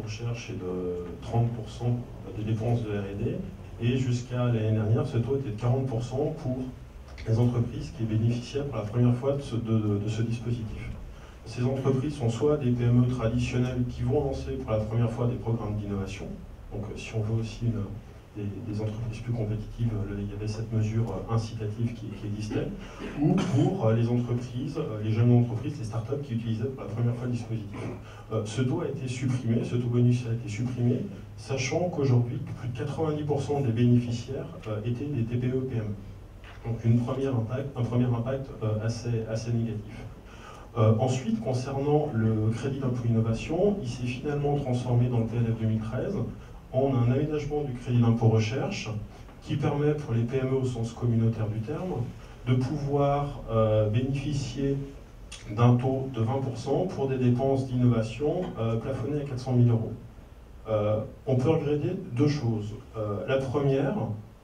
recherche est de 30% des dépenses de R&D, et jusqu'à l'année dernière, ce taux était de 40% pour les entreprises qui bénéficiaient pour la première fois de ce dispositif. Ces entreprises sont soit des PME traditionnelles qui vont lancer pour la première fois des programmes d'innovation, donc si on veut aussi des entreprises plus compétitives, il y avait cette mesure incitative qui existait, ou pour les entreprises, les jeunes entreprises, les startups qui utilisaient pour la première fois le dispositif. Ce taux a été supprimé, ce taux bonus a été supprimé, sachant qu'aujourd'hui, plus de 90% des bénéficiaires étaient des TPE-PME. Donc un premier impact assez négatif. Ensuite, concernant le crédit d'impôt innovation, il s'est finalement transformé dans le PLF 2013 en un aménagement du crédit d'impôt recherche qui permet pour les PME au sens communautaire du terme de pouvoir bénéficier d'un taux de 20% pour des dépenses d'innovation plafonnées à 400 000 €. On peut regretter deux choses. La première,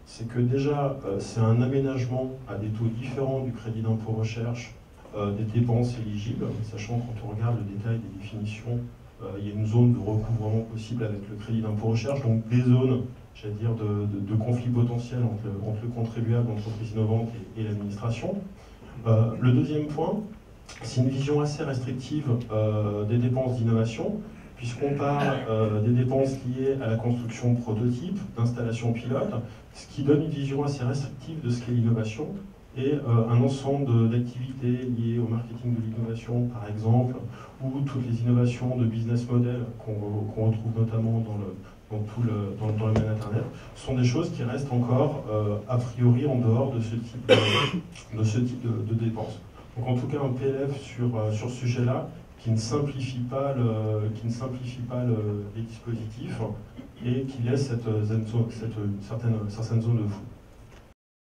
c'est que déjà c'est un aménagement à des taux différents du crédit d'impôt recherche des dépenses éligibles, sachant que quand on regarde le détail des définitions, il y a une zone de recouvrement possible avec le crédit d'impôt recherche, donc des zones, j'allais dire, de conflit potentiel entre le contribuable, l'entreprise innovante et l'administration. Le deuxième point, c'est une vision assez restrictive des dépenses d'innovation, puisqu'on parle des dépenses liées à la construction prototype, d'installation pilote, ce qui donne une vision assez restrictive de ce qu'est l'innovation, et un ensemble d'activités liées au marketing de l'innovation, par exemple, ou toutes les innovations de business model qu'on retrouve notamment dans le domaine Internet, sont des choses qui restent encore a priori en dehors de ce type de dépenses. Donc en tout cas un PLF sur ce sujet-là qui ne simplifie pas les dispositifs et qui laisse certaine zone de flou.